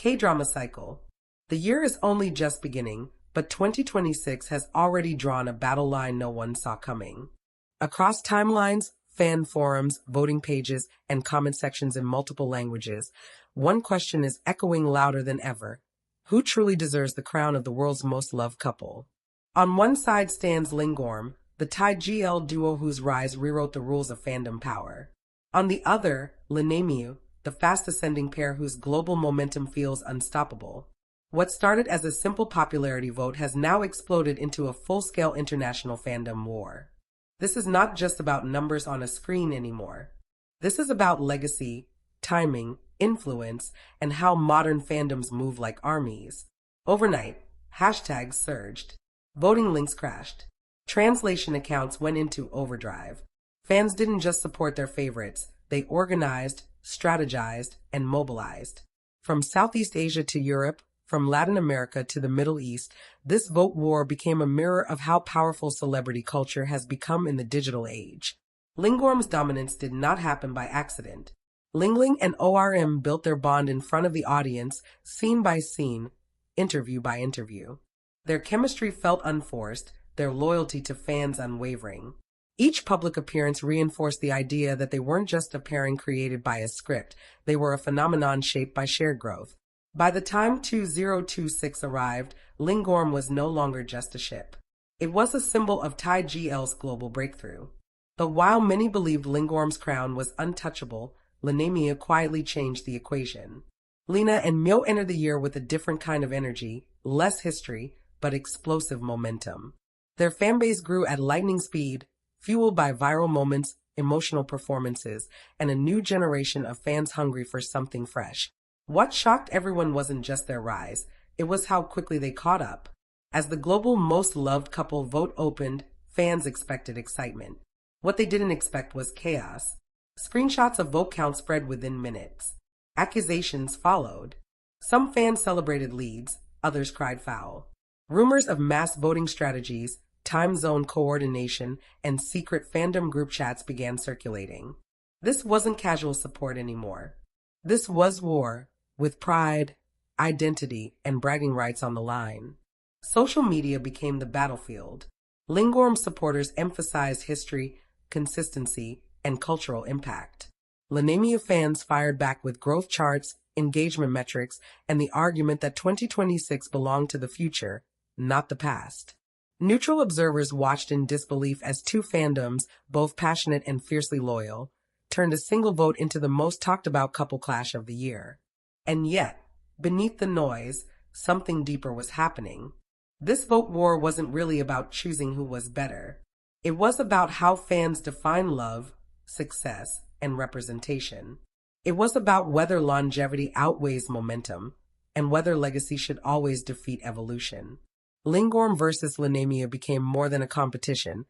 K-drama cycle. The year is only just beginning, but 2026 has already drawn a battle line no one saw coming. Across timelines, fan forums, voting pages, and comment sections in multiple languages, one question is echoing louder than ever. Who truly deserves the crown of the world's most loved couple? On one side stands LINGORM, the Thai GL duo whose rise rewrote the rules of fandom power. On the other, LENAMIU, the fast-ascending pair whose global momentum feels unstoppable. What started as a simple popularity vote has now exploded into a full-scale international fandom war. This is not just about numbers on a screen anymore. This is about legacy, timing, influence, and how modern fandoms move like armies. Overnight, hashtags surged. Voting links crashed. Translation accounts went into overdrive. Fans didn't just support their favorites, they organized, strategized, and mobilized. From Southeast Asia to Europe, from Latin America to the Middle East, this vote war became a mirror of how powerful celebrity culture has become in the digital age. LINGORM's dominance did not happen by accident. Lingling and ORM built their bond in front of the audience, scene by scene, interview by interview. Their chemistry felt unforced, their loyalty to fans unwavering. Each public appearance reinforced the idea that they weren't just a pairing created by a script, they were a phenomenon shaped by shared growth. By the time 2026 arrived, LINGORM was no longer just a ship. It was a symbol of Thai GL's global breakthrough. But while many believed LINGORM's crown was untouchable, LENAMIU quietly changed the equation. Lena and Myo entered the year with a different kind of energy, less history, but explosive momentum. Their fanbase grew at lightning speed, fueled by viral moments, emotional performances, and a new generation of fans hungry for something fresh. What shocked everyone wasn't just their rise, it was how quickly they caught up. As the global most loved couple vote opened, fans expected excitement. What they didn't expect was chaos. Screenshots of vote counts spread within minutes. Accusations followed. Some fans celebrated leads, others cried foul. Rumors of mass voting strategies, time zone coordination, and secret fandom group chats began circulating. This wasn't casual support anymore. This was war, with pride, identity, and bragging rights on the line. Social media became the battlefield. LINGORM supporters emphasized history, consistency, and cultural impact. LENAMIU fans fired back with growth charts, engagement metrics, and the argument that 2026 belonged to the future, not the past. Neutral observers watched in disbelief as two fandoms, both passionate and fiercely loyal, turned a single vote into the most talked-about couple clash of the year. And yet, beneath the noise, something deeper was happening. This vote war wasn't really about choosing who was better. It was about how fans define love, success, and representation. It was about whether longevity outweighs momentum, and whether legacy should always defeat evolution. LINGORM versus LENAMIU became more than a competition.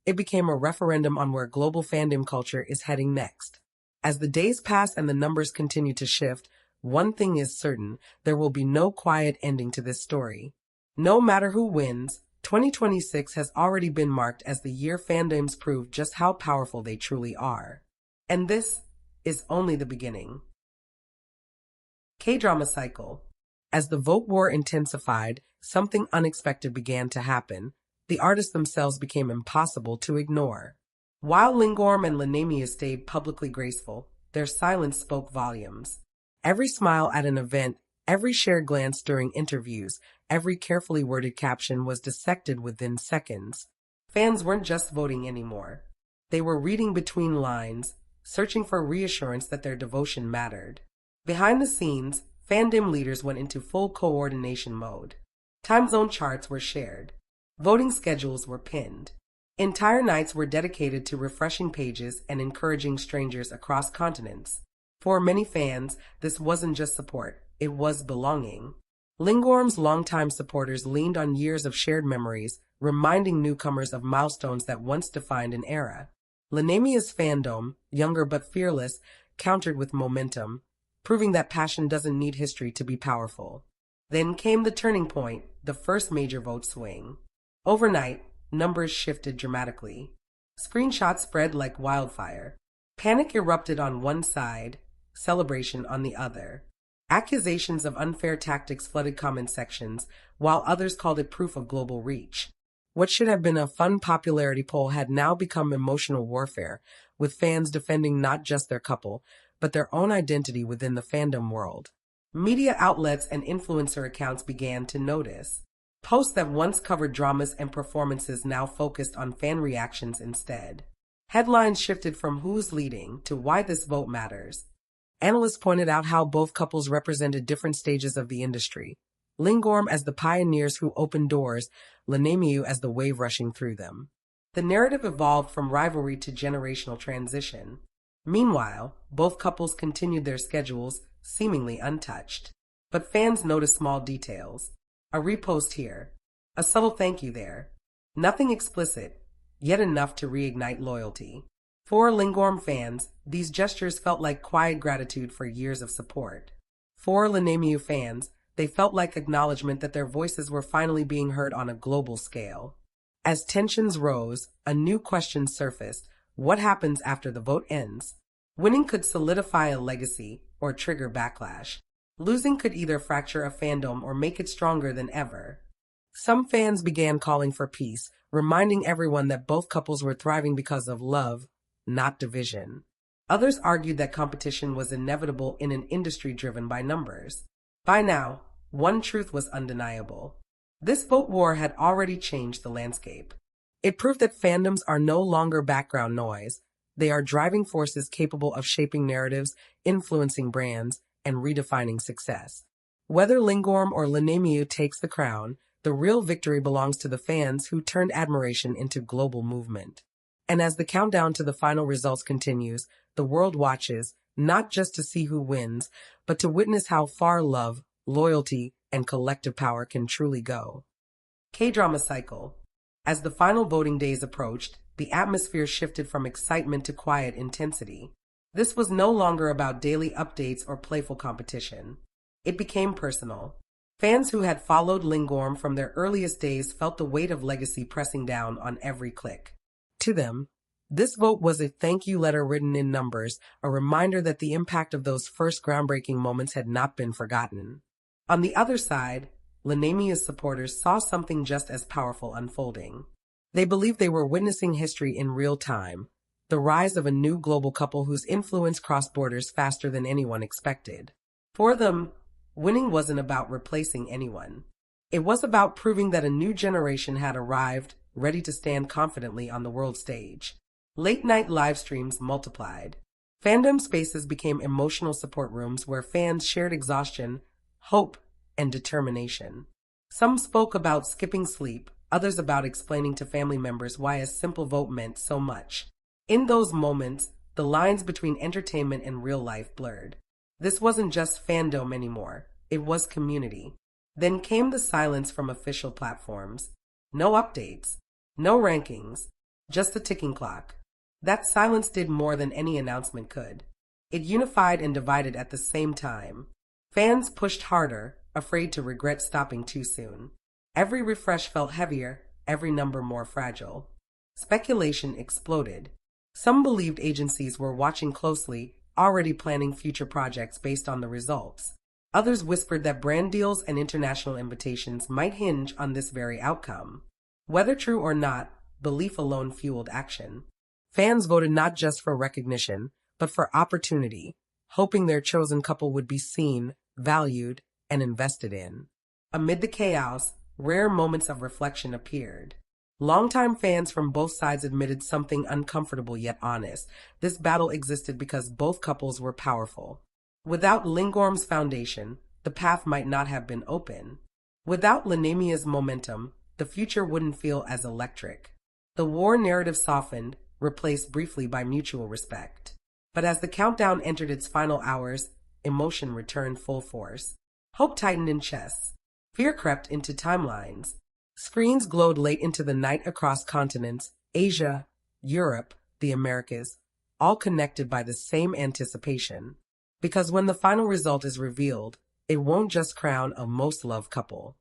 It became a referendum on where global fandom culture is heading next. As the days pass and the numbers continue to shift, one thing is certain, there will be no quiet ending to this story. No matter who wins, 2026 has already been marked as the year fandoms prove just how powerful they truly are. And this is only the beginning. K-drama cycle. As the vote war intensified, something unexpected began to happen. The artists themselves became impossible to ignore. While LINGORM and LENAMIU stayed publicly graceful, their silence spoke volumes. Every smile at an event, every shared glance during interviews, every carefully worded caption was dissected within seconds. Fans weren't just voting anymore. They were reading between lines, searching for reassurance that their devotion mattered. Behind the scenes, fandom leaders went into full coordination mode. Time zone charts were shared. Voting schedules were pinned. Entire nights were dedicated to refreshing pages and encouraging strangers across continents. For many fans, this wasn't just support, it was belonging. LINGORM's longtime supporters leaned on years of shared memories, reminding newcomers of milestones that once defined an era. LENAMIU's fandom, younger but fearless, countered with momentum, proving that passion doesn't need history to be powerful. Then came the turning point, the first major vote swing. Overnight, numbers shifted dramatically. Screenshots spread like wildfire. Panic erupted on one side, celebration on the other. Accusations of unfair tactics flooded comment sections, while others called it proof of global reach. What should have been a fun popularity poll had now become emotional warfare, with fans defending not just their couple, but their own identity within the fandom world. Media outlets and influencer accounts began to notice. Posts that once covered dramas and performances now focused on fan reactions instead. Headlines shifted from who's leading to why this vote matters. Analysts pointed out how both couples represented different stages of the industry. LINGORM as the pioneers who opened doors, LENAMIU as the wave rushing through them. The narrative evolved from rivalry to generational transition. Meanwhile, both couples continued their schedules, seemingly untouched. But fans noticed small details. A repost here. A subtle thank you there. Nothing explicit, yet enough to reignite loyalty. For LINGORM fans, these gestures felt like quiet gratitude for years of support. For LENAMIU fans, they felt like acknowledgement that their voices were finally being heard on a global scale. As tensions rose, a new question surfaced. What happens after the vote ends? Winning could solidify a legacy or trigger backlash. Losing could either fracture a fandom or make it stronger than ever. Some fans began calling for peace, reminding everyone that both couples were thriving because of love, not division. Others argued that competition was inevitable in an industry driven by numbers. By now, one truth was undeniable. This vote war had already changed the landscape. It proved that fandoms are no longer background noise. They are driving forces capable of shaping narratives, influencing brands, and redefining success. Whether LINGORM or LENAMIU takes the crown, the real victory belongs to the fans who turned admiration into global movement. And as the countdown to the final results continues, the world watches, not just to see who wins, but to witness how far love, loyalty, and collective power can truly go. K-drama cycle. As the final voting days approached, the atmosphere shifted from excitement to quiet intensity. This was no longer about daily updates or playful competition. It became personal. Fans who had followed LINGORM from their earliest days felt the weight of legacy pressing down on every click. To them, this vote was a thank you letter written in numbers, a reminder that the impact of those first groundbreaking moments had not been forgotten. On the other side, LENAMIU's supporters saw something just as powerful unfolding. They believed they were witnessing history in real time, the rise of a new global couple whose influence crossed borders faster than anyone expected. For them, winning wasn't about replacing anyone. It was about proving that a new generation had arrived, ready to stand confidently on the world stage. Late-night live streams multiplied. Fandom spaces became emotional support rooms where fans shared exhaustion, hope, and determination. Some spoke about skipping sleep, others about explaining to family members why a simple vote meant so much. In those moments, the lines between entertainment and real life blurred. This wasn't just fandom anymore, it was community. Then came the silence from official platforms. No updates, no rankings, just a ticking clock. That silence did more than any announcement could. It unified and divided at the same time. Fans pushed harder, afraid to regret stopping too soon. Every refresh felt heavier, every number more fragile. Speculation exploded. Some believed agencies were watching closely, already planning future projects based on the results. Others whispered that brand deals and international invitations might hinge on this very outcome. Whether true or not, belief alone fueled action. Fans voted not just for recognition, but for opportunity, hoping their chosen couple would be seen, valued, and invested in. Amid the chaos, rare moments of reflection appeared. Longtime fans from both sides admitted something uncomfortable yet honest. This battle existed because both couples were powerful. Without LINGORM's foundation, the path might not have been open. Without LENAMIU's momentum, the future wouldn't feel as electric. The war narrative softened, replaced briefly by mutual respect. But as the countdown entered its final hours, emotion returned full force. Hope tightened in chests. Fear crept into timelines. Screens glowed late into the night across continents, Asia, Europe, the Americas, all connected by the same anticipation. Because when the final result is revealed, it won't just crown a most loved couple.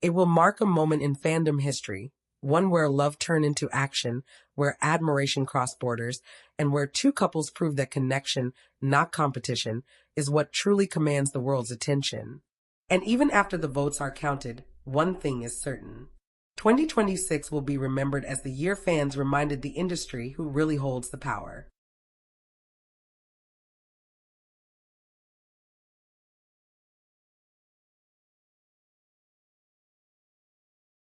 It will mark a moment in fandom history, one where love turned into action, where admiration crossed borders, and where two couples prove that connection, not competition, is what truly commands the world's attention. And even after the votes are counted, one thing is certain. 2026 will be remembered as the year fans reminded the industry who really holds the power.